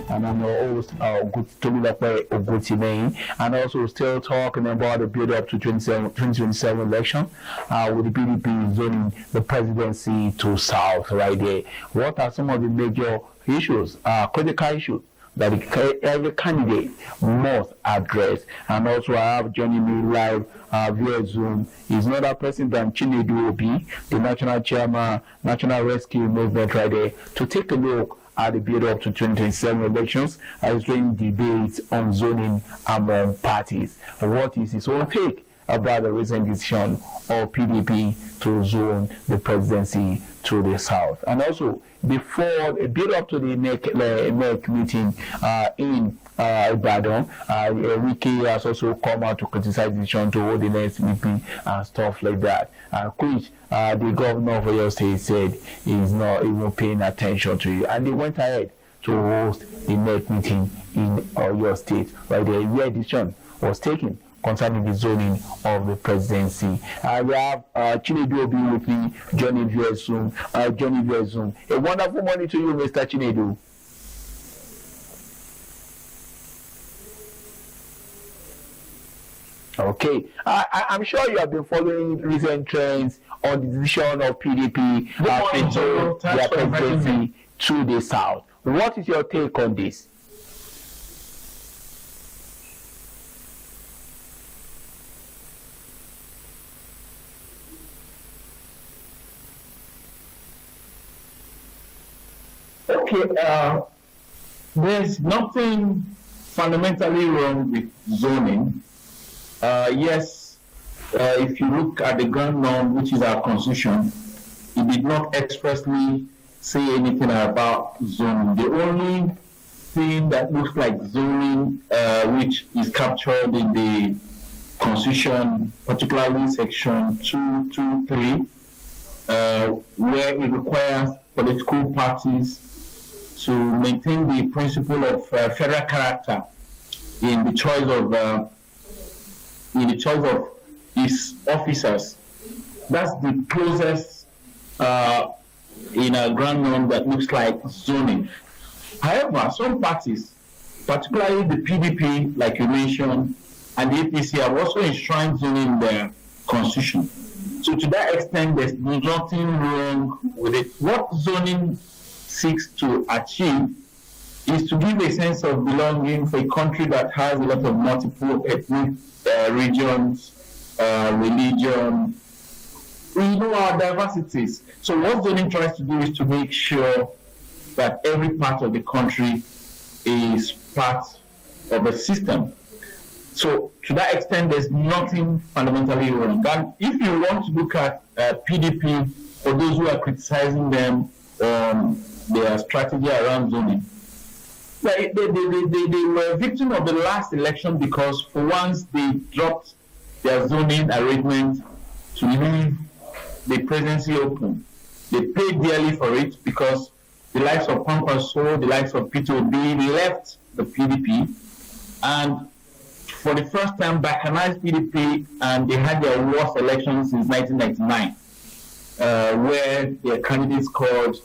and I'm your host, Tomilape Ogutime, and also still talking about the build up to 2027 election with the PDP zoning the presidency to South right there. What are some of the major issues, critical issues that every candidate must address? And also I have joining me live via Zoom is another person than Chinedu Obi, the national chairman, National Rescue Movement right there, to take a look at the build up to 2027 elections as during debates on zoning among parties. What is his own take about the recent decision of PDP to zone the presidency to the South? And also, before the build up to the NEC meeting in Ibadan, Wiki has also come out to criticize the decision to hold the next meeting and stuff like that. Which the governor of your state said is not even paying attention to you, and they went ahead to host the NEC meeting in your state, right there, where decision was taken concerning the zoning of the presidency. We have Chinedu Obi with me, joining via Zoom. A wonderful morning to you, Mr. Chinedu. Okay, I'm sure you have been following recent trends on the decision of PDP to zone their presidency to the South. What is your take on this? Okay, there's nothing fundamentally wrong with zoning. Yes, if you look at the ground norm, which is our constitution, it did not expressly say anything about zoning. The only thing that looks like zoning, which is captured in the constitution, particularly section 223, where it requires political parties to maintain the principle of federal character in the choice of its officers. That's the closest in a ground norm that looks like zoning. However, some parties, particularly the PDP, like you mentioned, and the APC, have also enshrined zoning in their constitution. So to that extent, there's nothing wrong with it. What zoning seeks to achieve is to give a sense of belonging for a country that has a lot of multiple ethnic regions, religion. We know our diversities. So what zoning tries to do is to make sure that every part of the country is part of a system. So to that extent, there's nothing fundamentally wrong. And if you want to look at PDP, for those who are criticizing them on their strategy around zoning, they were a victim of the last election because for once they dropped their zoning arrangement to leave the presidency open. They paid dearly for it because the likes of Kwankwaso, the likes of Peter Obi left the PDP and for the first time balkanized PDP, and they had their worst election since 1999, where their candidates scored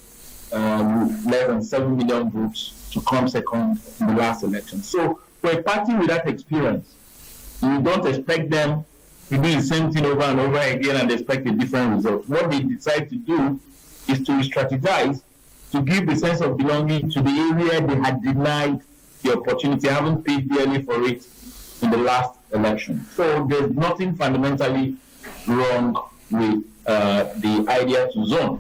less than 7 million votes to come second in the last election. So for a party with that experience, you don't expect them to do the same thing over and over again and expect a different result. What they decide to do is to strategize to give the sense of belonging to the area they had denied the opportunity, haven't paid dearly for it in the last election. So there's nothing fundamentally wrong with the idea to zone.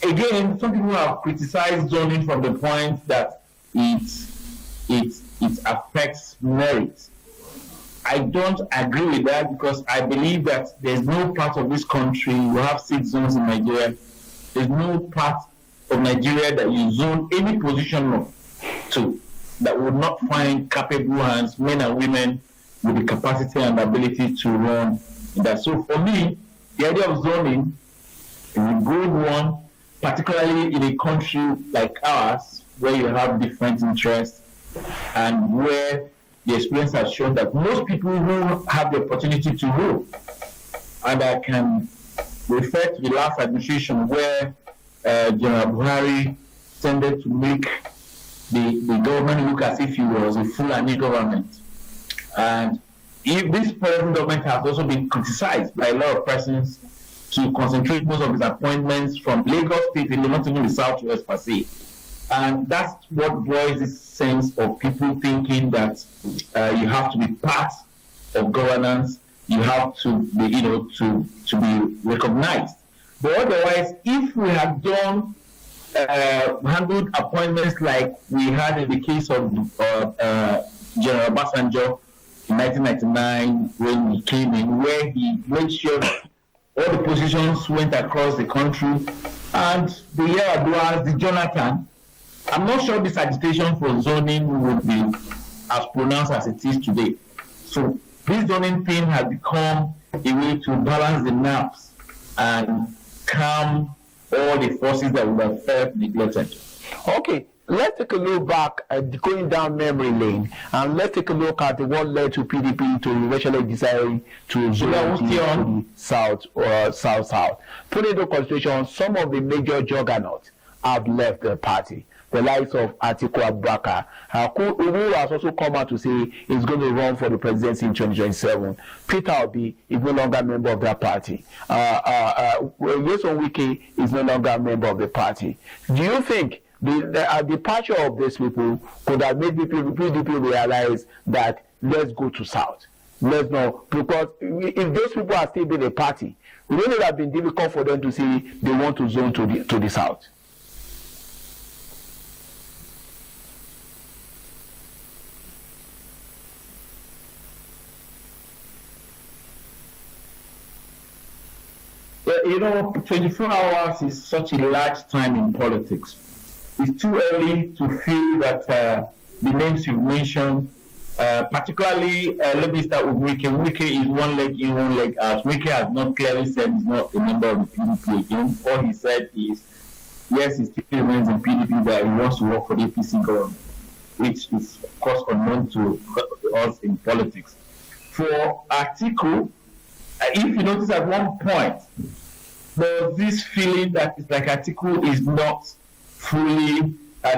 Again, some people have criticized zoning from the point that it affects merit. I don't agree with that because I believe that there's no part of this country, we have 6 zones in Nigeria, there's no part of Nigeria that you zone any position to that would not find capable hands, men and women with the capacity and ability to run in that. So for me, the idea of zoning is a good one, particularly in a country like ours, where you have different interests and where the experience has shown that most people who have the opportunity to rule, and I can refer to the last administration where General Buhari tended to make the government look as if it was a Fulani government. And if this present government has also been criticized by a lot of persons to concentrate most of its appointments from Lagos State and not even the Southwest per se. And that's what boils this sense of people thinking that you have to be part of governance, you have to be, to be recognized. But otherwise, if we had done handled appointments like we had in the case of General Obasanjo in 1999 when he came in, where he made sure all the positions went across the country, and the Yar'Adua, the Jonathan, I'm not sure this agitation for zoning would be as pronounced as it is today. So this zoning thing has become a way to balance the nerves and calm all the forces that would have felt neglected. Okay, let's take a look back at going down memory lane, and let's take a look at what led to PDP to eventually deciding to zone to the south or south. Putting into consideration, some of the major juggernauts have left the party. The likes of Atiku Abubakar, who has also come out to say he's going to run for the presidency in 2027. Peter Obi is no longer a member of that party. Nyesom Wike is no longer a member of the party. Do you think the departure of these people could have made PDP realize that let's go to South? Let's know, because if those people are still in the party, it would have been difficult for them to say they want to zone to the South. Well, 24 hours is such a large time in politics. It's too early to feel that the names you've mentioned, particularly, let me start with Wike. Wike is one leg in, one leg out. Wike has not clearly said he's not a member of the PDP again. All he said is, yes, he still remains in PDP, but he wants to work for the APC government, which is, of course, unknown to us in politics. For Atiku, if you notice at one point, there's this feeling that it's like Atiku is not fully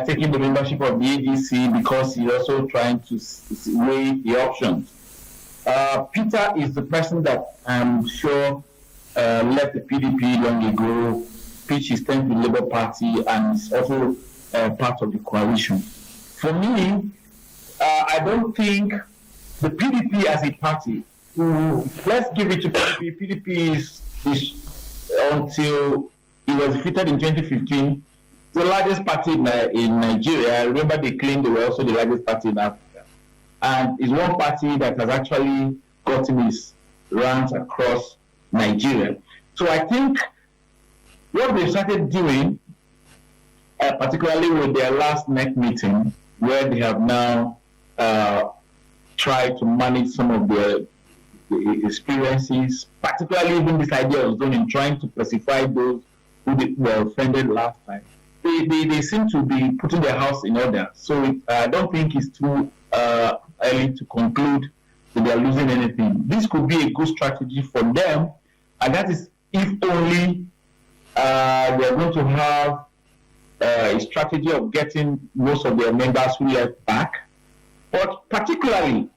taking the membership of the ADC because he's also trying to weigh the options. Peter is the person that I'm sure left the PDP long ago, pitched his tent to the Labour Party, and is also part of the coalition. For me, I don't think the PDP as a party, let's give it to PDP. PDP is until it was defeated in 2015, the largest party in Nigeria. I remember they claimed they were also the largest party in Africa. And it's one party that has actually gotten its ranks across Nigeria. So I think what they started doing, particularly with their last NEC meeting, where they have now tried to manage some of the experiences, particularly even this idea of zoning, trying to pacify those who were offended last time. They seem to be putting their house in order. So I don't think it's too early to conclude that they are losing anything. This could be a good strategy for them, and that is if only they are going to have a strategy of getting most of their members who left back. But particularly,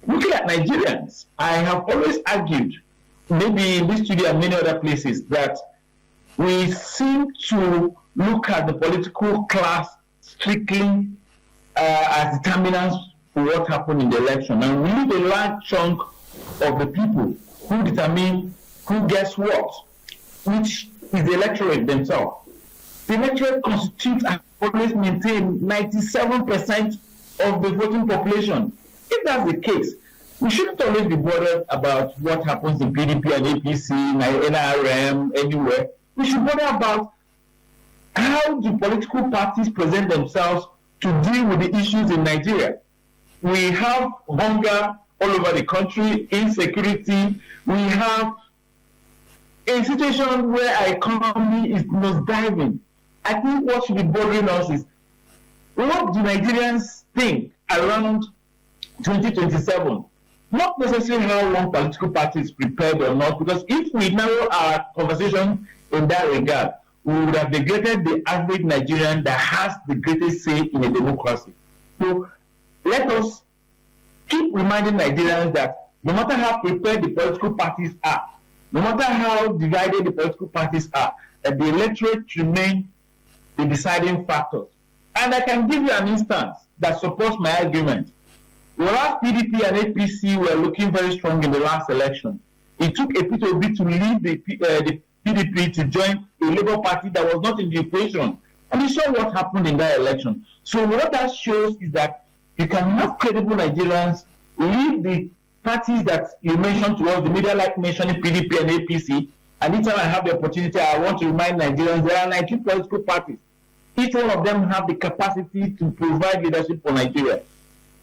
looking at Nigerians, I have always argued, maybe in this studio and many other places, that we seem to look at the political class strictly as determinants for what happened in the election. And we leave a large chunk of the people who determine who gets what, which is the electorate themselves. The electorate constitutes and always maintain 97% of the voting population. If that's the case, we shouldn't always be bothered about what happens in PDP and APC, NRM, anywhere. We should bother about how do political parties present themselves to deal with the issues in Nigeria. We have hunger all over the country, insecurity. We have a situation where our economy is nosediving. I think what should be bothering us is, what do Nigerians think around 2027? Not necessarily how one political party is prepared or not, because if we narrow our conversation in that regard, we would have neglected the average Nigerian that has the greatest say in a democracy. So let us keep reminding Nigerians that no matter how prepared the political parties are, no matter how divided the political parties are, that the electorate remain the deciding factors. And I can give you an instance that supports my argument. Whereas PDP and APC were looking very strong in the last election, it took a P2B to leave the PDP to join a Labour Party that was not in the equation. And you saw what happened in that election. So what that shows is that you can have credible Nigerians leave the parties that you mentioned to us, the media like mentioning PDP and APC. And each time I have the opportunity, I want to remind Nigerians there are 19 political parties. Each one of them have the capacity to provide leadership for Nigeria.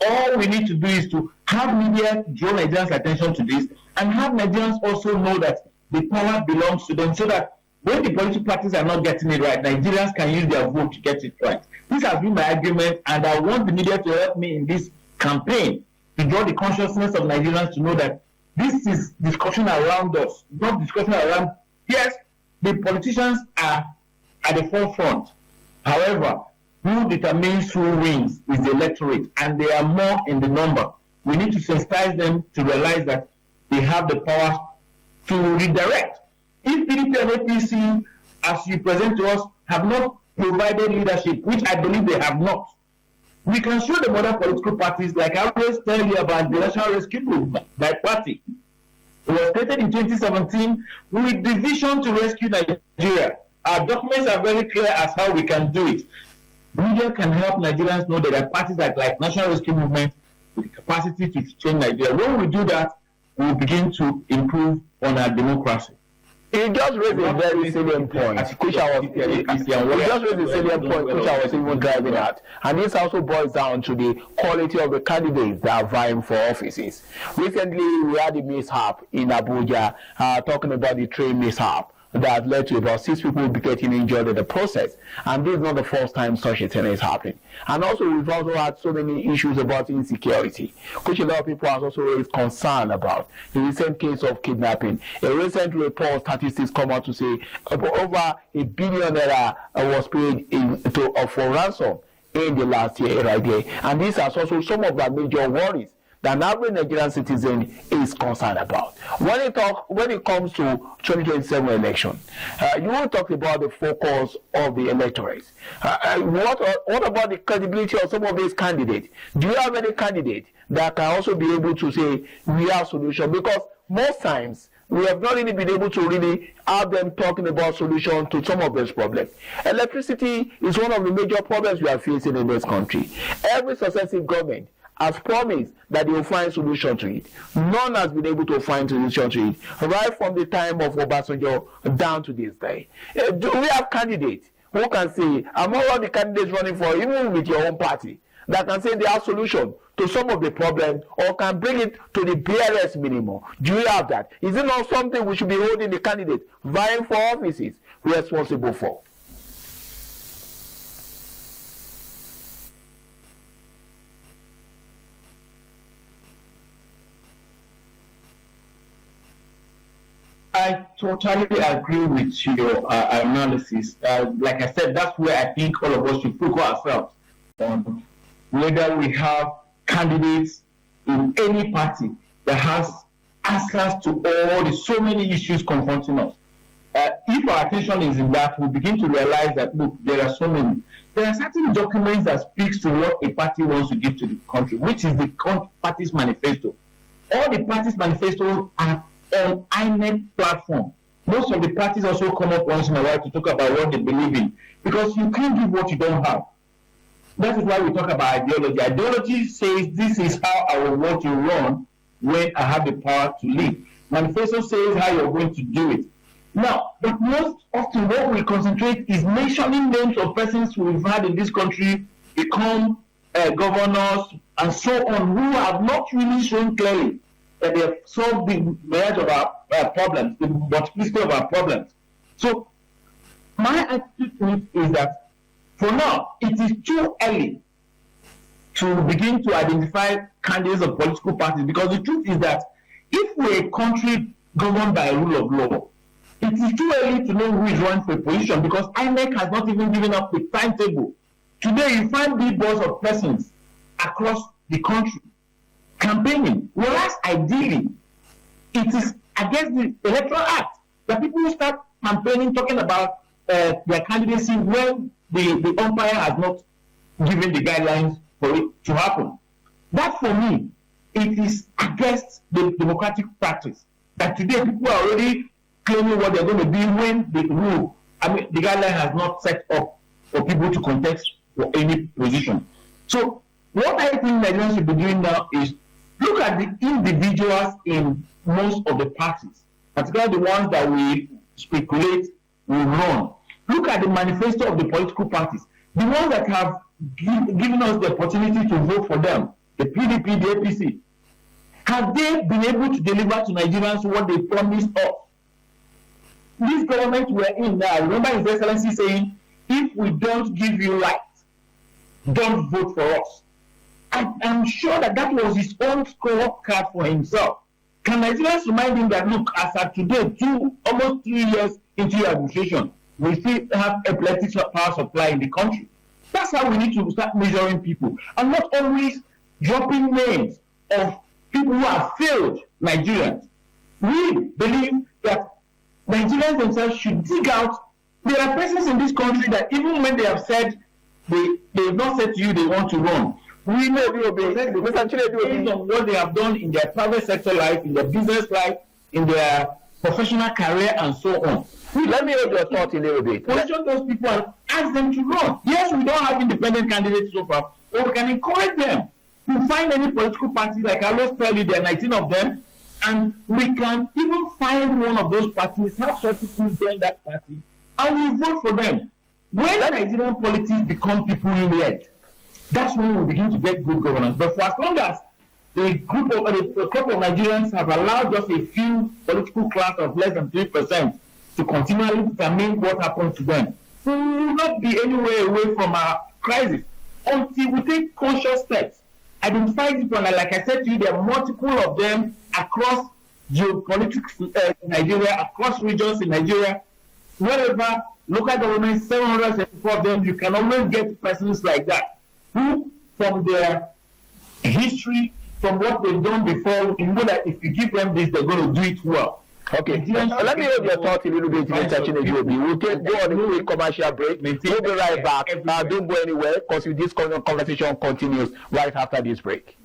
All we need to do is to have media draw Nigerians' attention to this and have Nigerians also know that the power belongs to them, so that when the political parties are not getting it right, Nigerians can use their vote to get it right. This has been my argument, and I want the media to help me in this campaign to draw the consciousness of Nigerians to know that this is discussion around us, not discussion around. Yes, the politicians are at the forefront. However, who determines who wins is the electorate, and they are more in the number. We need to sensitize them to realize that they have the power to redirect. If PDP and APC, as you present to us, have not provided leadership, which I believe they have not, we can show the other political parties, like I always tell you about the National Rescue Movement by party. It was created in 2017 with the vision to rescue Nigeria. Our documents are very clear as how we can do it. Media can help Nigerians know that there are parties like National Rescue Movement with the capacity to change Nigeria. When we do that, we will begin to improve on our democracy. You just raised a very salient point, which I was even driving at. And this also boils down to the quality of the candidates that are vying for offices. Recently, we had a mishap in Abuja, talking about the train mishap that led to about 6 people getting injured in the process. And this is not the first time such a thing is happening. And also, we've also had so many issues about insecurity, which a lot of people have also raised concern about. The recent case of kidnapping. A recent report, statistics come out to say over $1 billion was paid for ransom in the last year right there. And these are also some of the major worries that an average Nigerian citizen is concerned about. When it comes to 2027 election, you want to talk about the focus of the electorate. What about the credibility of some of these candidates? Do you have any candidate that can also be able to say we have solution? Because most times we have not really been able to really have them talking about solution to some of these problems. Electricity is one of the major problems we are facing in this country. Every successive government has promised that they will find solution to it. None has been able to find solution to it, right from the time of Obasanjo down to this day. Do we have candidates who can say, among all the candidates running for, even with your own party, that can say they have solution to some of the problems or can bring it to the barest minimum? Do you have that? Is it not something we should be holding the candidate vying for offices responsible for? I totally agree with your analysis. Like I said, that's where I think all of us should focus ourselves on whether we have candidates in any party that has answers to all the so many issues confronting us. If our attention is in that, we begin to realize that, look, there are so many. There are certain documents that speaks to what a party wants to give to the country, which is the party's manifesto. All the party's manifestos are on INEC platform. Most of the parties also come up once in a while to talk about what they believe in, because you can't give what you don't have. That is why we talk about ideology. Ideology says this is how I will want to run when I have the power to lead. Manifesto says how you're going to do it. Now, but most often what we concentrate is mentioning names of persons we've had in this country become governors and so on, who have not really shown clearly that they have solved the myriad of our problems, the multiplicity of our problems. So my attitude is that for now, it is too early to begin to identify candidates of political parties, because the truth is that if we're a country governed by a rule of law, It is too early to know who is running for a position because INEC has not even given up a timetable. Today, you find billboards of persons across the country campaigning, whereas ideally, it is against the Electoral Act that people will start campaigning, talking about their candidacy when the umpire has not given the guidelines for it to happen. That, for me, it is against the democratic practice. That today people are already claiming what they're going to be when the rule, the guideline has not set up for people to contest for any position. So what I think Nigerians should be doing now is look at the individuals in most of the parties, particularly the ones that we speculate will run. Look at the manifesto of the political parties, the ones that have given us the opportunity to vote for them, the PDP, the APC. Have they been able to deliver to Nigerians what they promised us? This government we're in now, remember His Excellency saying, if we don't give you light, don't vote for us. I'm sure that was his own scorecard for himself. Can Nigerians remind him that, look, as of today, almost 3 years into your administration, we still have a plenty of power supply in the country. That's how we need to start measuring people, and not always dropping names of people who have failed Nigerians. We believe that Nigerians themselves should dig out. There are persons in this country that even when they have said they've not said to you they want to run, we know they will be based on what they have done in their private sector life, in their business life, in their professional career, and so on. Let me hear your thoughts a little bit. Question those people and ask them to run. Yes, we don't have independent candidates so far, but we can encourage them to find any political party. Like I always tell you, there are 19 of them, and we can even find one of those parties, have some people join that party, and we vote for them. When Nigerian politics become people-led, that's when we begin to get good governance. But for as long as the group of Nigerians have allowed just a few political class of less than 3% to continually determine what happens to them, we will not be anywhere away from our crisis until we take conscious steps. Identify people, and like I said to you, there are multiple of them across geopolitics in Nigeria, across regions in Nigeria, wherever local governments, 774 of them, you can always get persons like that who, from their history, from what they've done before, you know that if you give them this, they're going to do it well. Okay, let me hear your thoughts a little bit, Mr. Chinedu. We'll go on a quick commercial break. We'll be right back. Don't go anywhere because this conversation continues right after this break.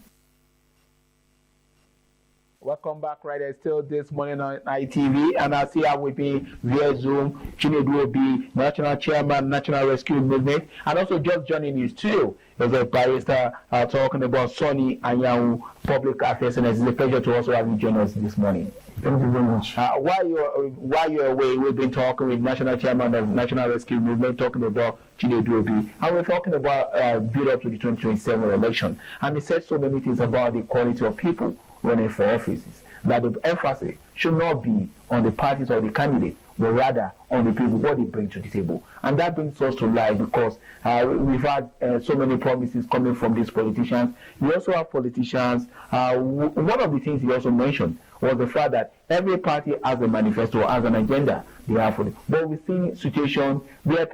Welcome back, right there. Still this morning on ITV, and I see with me via Zoom Chinedu Obi, National Chairman, National Rescue Movement, and also just joining you too is a barrister talking about Sonny Anyanwu, Public Affairs, and it's a pleasure to also have you join us this morning. Thank you very much. While you're away, we've been talking with National Chairman of National Rescue Movement, talking about Chinedu Obi, and we're talking about build up to the 2027 election. And he said so many things about the quality of people running for offices, that the emphasis should not be on the parties or the candidates, but rather on the people, what they bring to the table. And that brings us to life because we've had so many promises coming from these politicians. We also have politicians, one of the things he also mentioned was the fact that every party has a manifesto, has an agenda they have for it. But we've seen situations where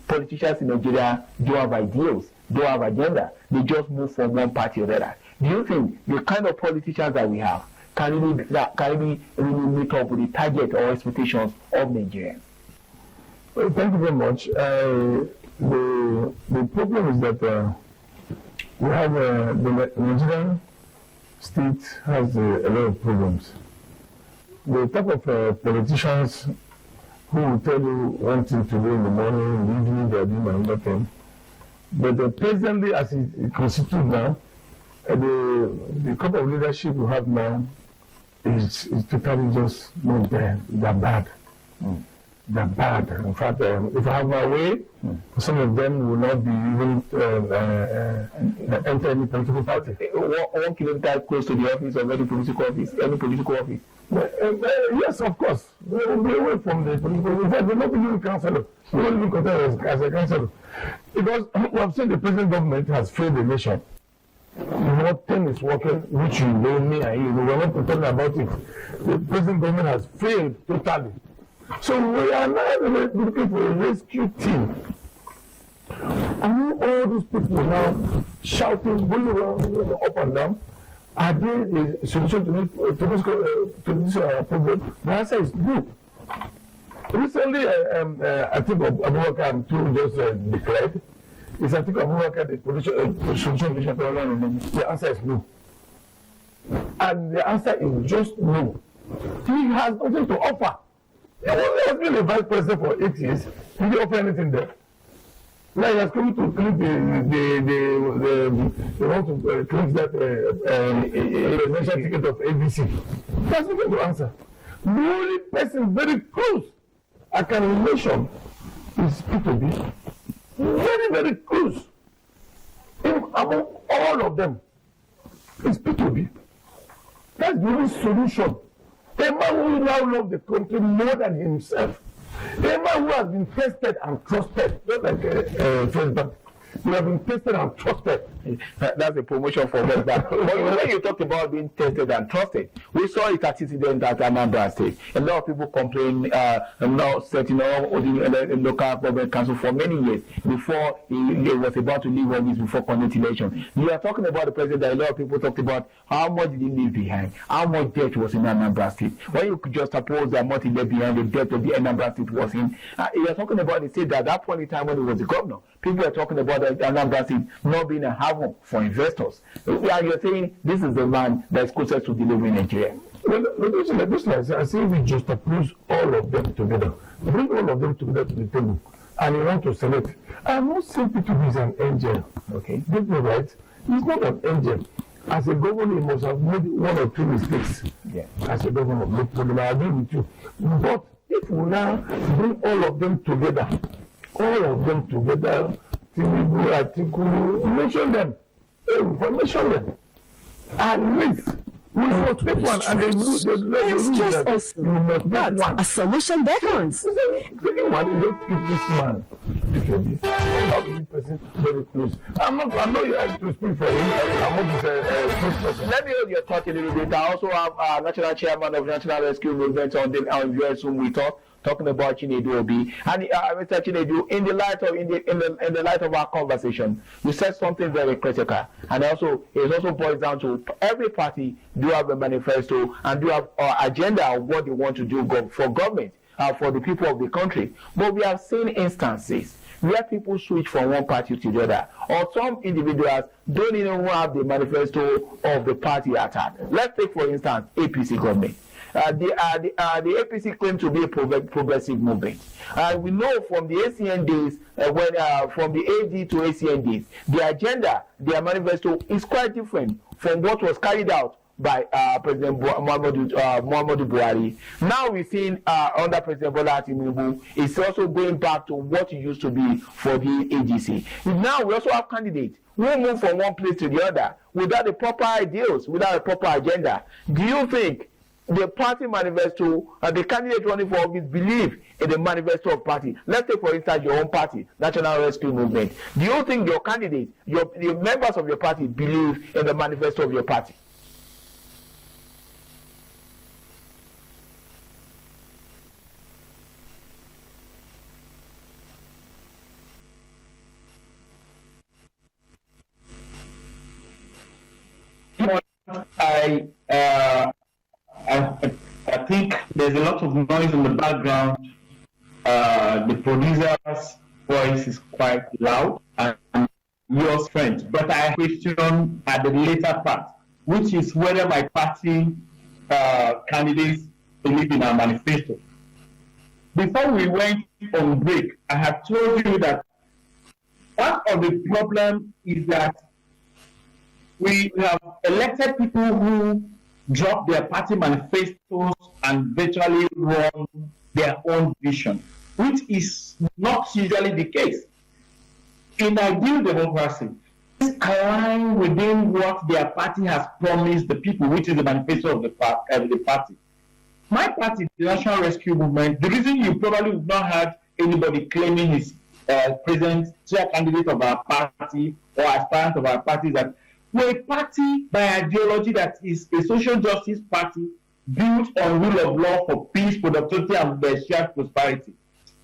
politicians in Nigeria don't have ideals, don't have agenda. They just move from one party or the other. Do you think the kind of politicians that we have can really meet up with the target or expectations of Nigerians? Well, thank you very much. The problem is that we have the Nigerian state has a lot of problems. The type of politicians who will tell you one thing to do in the morning, in the evening they are doing another thing. But presently, as it constitutes now, the type of leadership we have now is totally just not there. They're bad. They're bad. In fact, if I have my way, some of them will not be even enter any political party. 1 kilometer close to the office of any political office. Yes, of course. They will be away from the political. In fact, they're not even councillor. They won't even consider as a councillor. Because we have seen the present government has failed the nation. Nothing is working, which you know, me and you. We're not talking about it. The present government has failed totally. So we are now looking for a rescue team. And all those people now shouting, going around up and down, are they a solution to this problem? The answer is no. Recently, I think Abubakar too just declared, is I think Abubakar the solution problem. The answer is no. And the answer is just no. He has nothing to offer. He has been a vice president for 8 years. He didn't offer anything there. Now he has come to clip they want to clip that presidential ticket of ABC. He has nothing to answer. The only person very close I can mention is P2B. Very, very close. Among all of them is P2B. That's the only solution. A man who now loves the country more than himself. A man who has been tested and trusted, not like First Bank. You have been tested and trusted. That's a promotion for First Bank. But when you talk about being tested and trusted, we saw it at incident at Anambra State. A lot of people complain about setting up the local government council for many years before he was about to leave office before connect election. You are talking about the president that a lot of people talked about how much did he leave behind, how much debt was in Anambra State. When you could just suppose the amount he left behind, the debt of the Anambra State was in. You are talking about the state that at that point in time when he was the governor, people are talking about the Anambra State not being a haven for investors. You're saying this is the man that's closest to delivering Nigeria. Well, I say we just oppose all of them together. Bring all of them together to the table. And you want to select. I'm not saying P2B is an angel. Okay. Get me right. He's not an angel. As a governor, he must have made one or two mistakes. Yeah. As a governor, no problem. I agree with you. But if we now bring all of them together, Tinubu, Atiku, mention them. Mention them. At least we will take one and they lose that. You must get one. A solution beckons. Taking one, you don't keep this man. Very close. I'm not to speak for him. I'm not to Let me hold your thought a little bit. I also have National Chairman of National Rescue Movement on US whom we talking about Chinedu Obi. And Mr. Chinedu, in the light of our conversation, you said something very critical. And also, it also boils down to every party do have a manifesto and do have an agenda of what they want to do for government, for the people of the country. But we have seen instances where people switch from one party to the other, or some individuals don't even have the manifesto of the party at hand. Let's take, for instance, APC government. The APC claimed to be a progressive movement. We know from the ACN days, from the AD to ACN days, the agenda, their manifesto is quite different from what was carried out by President Muhammadu Buhari. Now we've seen under President Bola Tinubu, it's also going back to what it used to be for the AGC. Now we also have candidates who move from one place to the other without the proper ideals, without a proper agenda. Do you think the party manifesto and the candidate running for office believe in the manifesto of party? Let's take, for instance, your own party, National Rescue Movement. Do you think your candidates, the members of your party believe in the manifesto of your party? I think there's a lot of noise in the background. The producer's voice is quite loud and your strength. But I question at the later part, which is whether my party candidates believe in our manifesto. Before we went on break, I have told you that part of the problem is that we have elected people who drop their party manifestos and virtually run their own vision, which is not usually the case. In ideal democracy, this align within what their party has promised the people, which is the manifesto of the party. My party, the National Rescue Movement, the reason you probably would not have anybody claiming his presidential candidate of our party or aspirant of our party is that we're a party by ideology that is a social justice party built on rule of law for peace, productivity, and shared prosperity.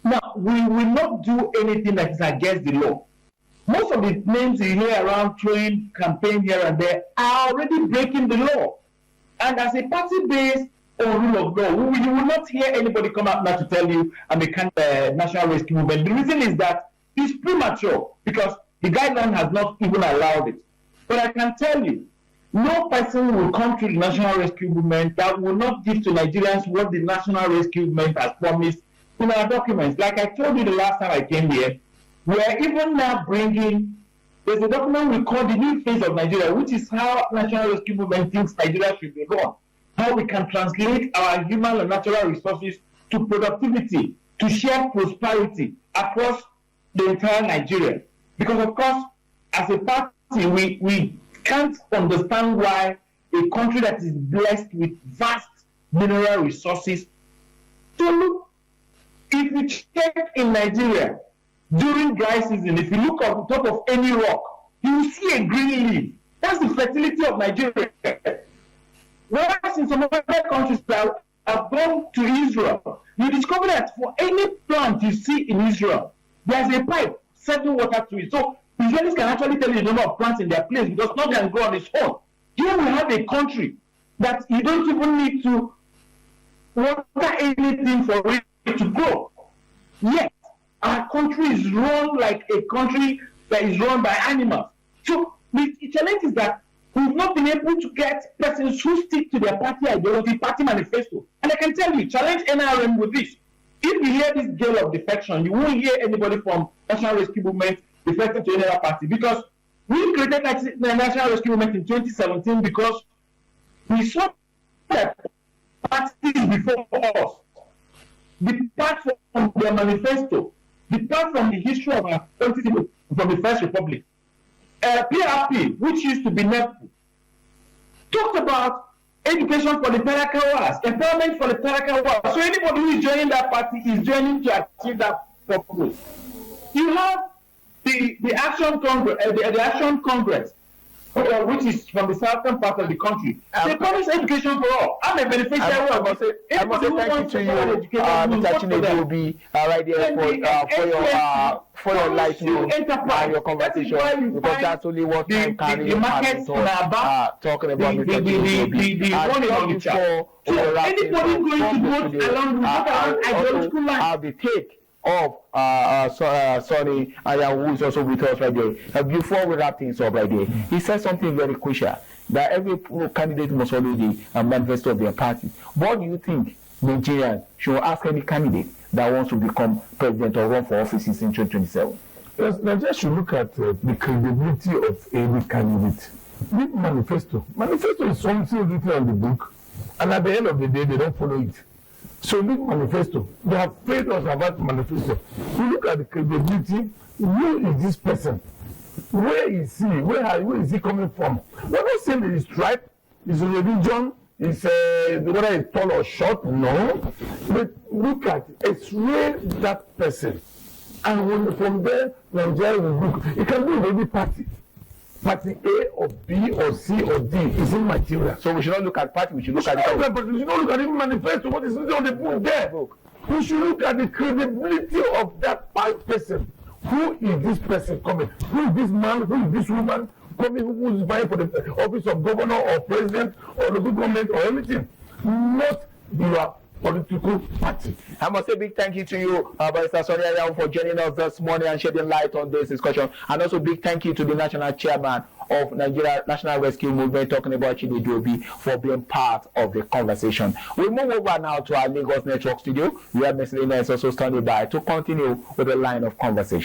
Now, we will not do anything that is against the law. Most of the names you hear around throwing campaign here and there are already breaking the law. And as a party based on rule of law, you will not hear anybody come out now to tell you I'm a national rescue movement. The reason is that it's premature because the guideline has not even allowed it. But I can tell you, no person will come to the national rescue movement that will not give to Nigerians what the national rescue movement has promised in our documents. Like I told you the last time I came here, we are even now bringing, there's a document we call the new phase of Nigeria, which is how national rescue movement thinks Nigeria should be run. How we can translate our human and natural resources to productivity, to share prosperity across the entire Nigeria. Because of course, as a party, we can't understand why a country that is blessed with vast mineral resources. So look, if you check in Nigeria during dry season, if you look on top of any rock, you will see a green leaf. That's the fertility of Nigeria. Whereas in some other countries that have gone to Israel, you discover that for any plant you see in Israel, there's a pipe sending water to it. So Israelis can actually tell you the number of plants in their place because nothing can grow on its own. Here we have a country that you don't even need to water anything for it to grow. Yet, our country is run like a country that is run by animals. So the challenge is that we've not been able to get persons who stick to their party ideology, party manifesto. And I can tell you, challenge NRM with this. If you hear this gale of defection, you won't hear anybody from National Rescue Movement defecting to any other party because we created the National Rescue Movement in 2017 because we saw that parties before us depart from their manifesto, depart from the history of our country from the First Republic. PRP, which used to be NEPU, talked about education for the Tarakawas, empowerment for the Tarakawas. So anybody who is joining that party is joining to achieve that purpose. You have the Action Congress, the Action Congress, which is from the southern part of the country. They promise education for all. I'm a beneficiary of it. I must say thank you to you, Mr. Chinedu, right there for your lightning and your conversation, because that's only what time carry talking about Mr. Chinedu. So anybody going to vote along with ideological line, the take of Sonny Aya, who is also with us right there. Before we wrap things up right there, he said something very crucial, that every candidate must follow the manifesto of their party. What do you think Nigerians should ask any candidate that wants to become president or run for offices in 2027? Yes, Nigeria should look at the credibility of every candidate. Read manifesto. Manifesto is something written on the book, and at the end of the day, they don't follow it. So look manifesto. They have failed us about manifesto. We look at the credibility. Who is this person? Where is he? Where is he coming from? We're not saying that his tribe, his religion, is whether he's tall or short. No. But look at X-ray that person. And when from there, Nigeria will look. It can be in any party. Party A or B or C or D is immaterial. So we should not look at party, we should look at the party. We should not look at the manifesto, what is on the book there. We should look at the credibility of that person. Who is this person coming? Who is this man? Who is this woman coming? Who is vying for the office of governor or president or local government or anything? Not your political party. I must say big thank you to you, Barrister Sonny Aya, for joining us this morning and shedding light on this discussion. And also big thank you to the national chairman of Nigeria National Rescue Movement, talking about Chinedu, for being part of the conversation. We move over now to our Lagos Network studio, where Ms. Lena is also standing by to continue with the line of conversation.